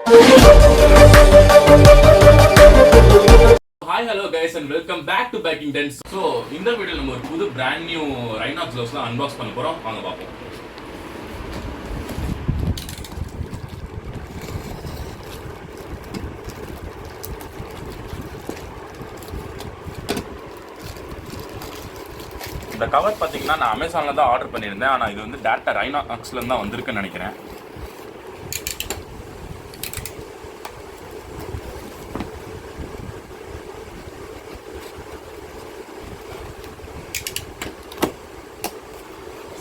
Hi, hello guys and welcome back to Backing Tents. So, இந்த வீடியோல நம்ம ஒரு புது brand new Rynox gloves-ல unbox பண்ண போறோம். வாங்க பாப்போம். இந்த கவர் பாத்தீங்கன்னா நான் Amazonல தான் ஆர்டர் பண்ணியிருந்தேன். ஆனா இது வந்து டேரக்டா Rynoxல இருந்து தான் வந்திருக்குன்னு நினைக்கிறேன்.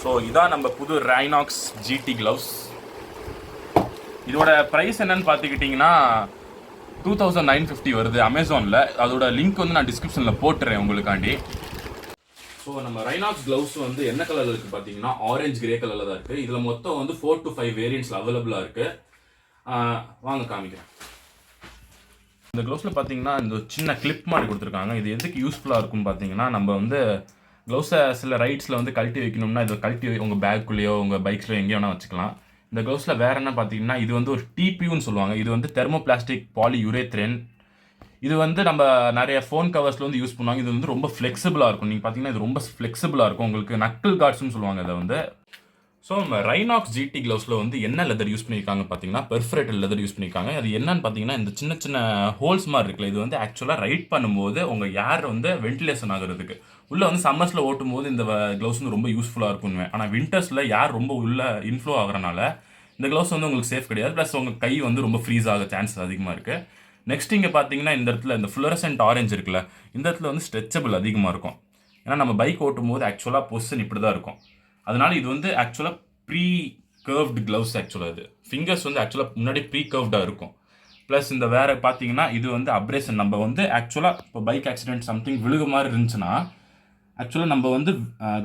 ஸோ இதான் நம்ம புது Rynox GT க்ளவுஸ். இதோட ப்ரைஸ் என்னன்னு பார்த்துக்கிட்டிங்கன்னா 2950 வருது அமேசானில். அதோட லிங்க் வந்து நான் டிஸ்கிரிப்ஷனில் போட்டுறேன் உங்களுக்காண்டி. ஸோ நம்ம Rynox க்ளவுஸ் வந்து என்ன கலரில் இருக்குது பார்த்தீங்கன்னா ஆரஞ்சு கிரே கலரில் தான் இருக்குது. இதில் மொத்தம் வந்து 4 to 5 வேரியன்ட்ஸில் அவைலபிளாக இருக்குது. வாங்க காமிக்கிறேன். இந்த க்ளவுஸில் பார்த்தீங்கன்னா இந்த சின்ன கிளிப் மாதிரி கொடுத்துருக்காங்க. இது எதுக்கு யூஸ்ஃபுல்லாக இருக்குன்னு பார்த்தீங்கன்னா, நம்ம வந்து க்ளவுஸை சில ரைட்ஸில் வந்து கழட்டி வைக்கணும்னா இதை கழட்டி உங்கள் பேக்குள்ளேயோ உங்கள் பைக்ஸ்லையோ எங்கேயோ வேணால் வச்சுக்கலாம். இந்த க்ளவுஸில் வேறு என்ன பார்த்தீங்கன்னா, இது வந்து ஒரு டிபியூன்னு சொல்லுவாங்க. இது வந்து தெர்மோபிளாஸ்டிக் பாலியூரேத்ரேன். இது வந்து நம்ம நிறைய ஃபோன் கவர்ஸில் வந்து யூஸ் பண்ணுவாங்க. இது வந்து ரொம்ப ஃப்ளெக்சிபிளாக இருக்கும். நீங்கள் பார்த்தீங்கன்னா இது ரொம்ப ஃப்ளெக்சிபிளாக இருக்கும். உங்களுக்கு நக்கிள் கார்ட்ஸ்னு சொல்லுவாங்க இதை வந்து. ஸோ நம்ம Rynox GT க்ளவுஸில் வந்து என்ன லெதர் யூஸ் பண்ணியிருக்காங்க பார்த்தீங்கன்னா பெர்ஃபரேட்டட் லெதர் யூஸ் பண்ணியிருக்காங்க. அது என்னன்னு பார்த்தீங்கன்னா இந்த சின்ன சின்ன ஹோல்ஸ் மாதிரி இருக்குல்ல, இது வந்து ஆக்சுவலாக ரைட் பண்ணும்போது உங்கள் ஏர் வந்து வென்டிலேஷன் ஆகுறதுக்கு. உள்ளே வந்து சம்மர்ஸில் ஓட்டும் போது இந்த க்ளவுஸ் வந்து ரொம்ப யூஸ்ஃபுல்லாக இருக்கும்னு. ஆனால் வின்டர்ஸில் ஏர் ரொம்ப உள்ளே இன்ஃப்ளோ ஆகிறனால இந்த க்ளவுஸ் வந்து உங்களுக்கு சேஃப் கிடையாது. ப்ளஸ் உங்கள் கை வந்து ரொம்ப ஃப்ரீஸ் ஆக சான்சஸ் அதிகமாக இருக்குது. நெக்ஸ்ட் இங்கே பார்த்தீங்கன்னா இந்த இடத்துல இந்த ஃப்ளோரசன்ட் ஆரஞ்சு இருக்குல்ல, இந்த இடத்துல வந்து ஸ்ட்ரெச்சபிள் அதிகமாக இருக்கும். ஏன்னா நம்ம பைக் ஓட்டும் போது ஆக்சுவலாக பொசிஷன் இப்படி தான் இருக்கும். அதனால இது வந்து ஆக்சுவலாக ப்ரீ கர்வ்டு க்ளவுஸ். ஆக்சுவலாக இது ஃபிங்கர்ஸ் வந்து ஆக்சுவலாக முன்னாடி ப்ரீ கர்வ்டாக இருக்கும். ப்ளஸ் இந்த வேறு பார்த்தீங்கன்னா இது வந்து அப்ரேஷன். நம்ம வந்து ஆக்சுவலாக இப்போ பைக் ஆக்சிடென்ட் சம்திங் விழுக மாதிரி இருந்துச்சுன்னா ஆக்சுவலாக நம்ம வந்து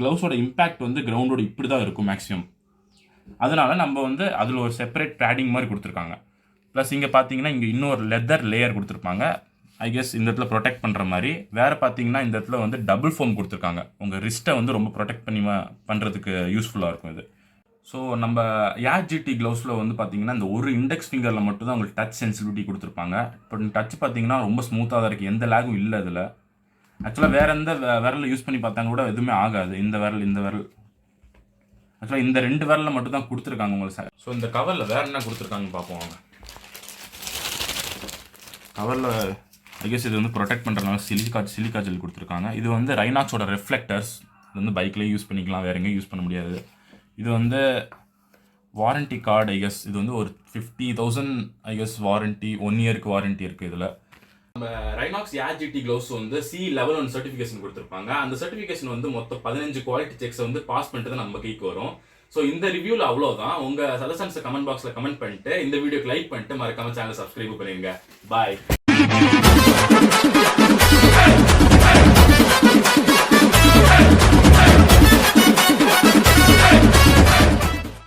க்ளவுஸோட இம்பேக்ட் வந்து கிரவுண்டோட இப்படி தான் இருக்கும் மேக்ஸிமம். அதனால நம்ம வந்து அதில் ஒரு செப்பரேட் பேடிங் மாதிரி கொடுத்துருக்காங்க. ப்ளஸ் இங்கே பார்த்தீங்கன்னா இங்கே இன்னொரு லெதர் லேயர் கொடுத்துருப்பாங்க. ஐ கெஸ் இந்த இடத்துல ப்ரொடெக்ட் பண்ணுற மாதிரி. வேறு பார்த்தீங்கன்னா இந்த இடத்துல வந்து டபுள் ஃபோம் கொடுத்துருக்காங்க. உங்கள் ரிஸ்ட்டை வந்து ரொம்ப ப்ரொடெக்ட் பண்ணி பண்ணுறதுக்கு யூஸ்ஃபுல்லாக இருக்கும் இது. ஸோ நம்ம ஏர் ஜிடி க்ளவுஸில் வந்து பார்த்தீங்கன்னா இந்த ஒரு இண்டெக்ஸ் ஃபிங்கரில் மட்டும் தான் உங்களுக்கு டச் சென்சிட்டிவிட்டி கொடுத்துருப்பாங்க. இப்போ டச் பார்த்தீங்கன்னா ரொம்ப ஸ்மூத்தாக தான் இருக்குது. எந்த லேகும் இல்லை இதில். ஆக்சுவலாக வேறு எந்த விரலில் யூஸ் பண்ணி பார்த்தாங்க கூட எதுவுமே ஆகாது. இந்த விரல் ஆக்சுவலாக இந்த 2 விரலில் மட்டும் தான் கொடுத்துருக்காங்க உங்களுக்கு. ஸோ இந்த கவரில் வேறு என்ன கொடுத்துருக்காங்கன்னு பார்ப்போம் வாங்க. கவரில் ஐ கெஸ் இது வந்து ப்ரொடெக்ட் பண்ணுறதுனால சிலிக்கா ஜெல் கொடுத்துருக்காங்க. இது வந்து Rynoxோட ரெஃப்ளெக்டர்ஸ். இது வந்து பைக்லேயே யூஸ் பண்ணிக்கலாம், வேறு எங்கேயும் யூஸ் பண்ண முடியாது. இது வந்து வாரண்ட்டி கார்டு. ஐ கெஸ் இது வந்து ஒரு 50,000 ஐ கெஸ் வாரண்ட்டி, 1 இயருக்கு வாரண்ட்டி இருக்குது இதில். நம்ம Rynox ஏர் ஜிடி க்ளவுஸ் வந்து C-level சர்டிஃபிகேஷன் கொடுத்துருப்பாங்க. அந்த சர்டிஃபிகேஷன் வந்து மொத்தம் 15 குவாலிட்டி செக்ஸை வந்து பாஸ் பண்ணிட்டு தான் நம்ம கைக்கு வரும். ஸோ இந்த ரிவ்யூவில் அவ்வளோதான். உங்கள் சஜஷன்ஸை கமெண்ட் பாக்ஸில் கமெண்ட் பண்ணிட்டு இந்த வீடியோக்கு லைக் பண்ணிட்டு மறக்காம சேனலை சப்ஸ்கிரைப் பண்ணிடுங்க. பாய்.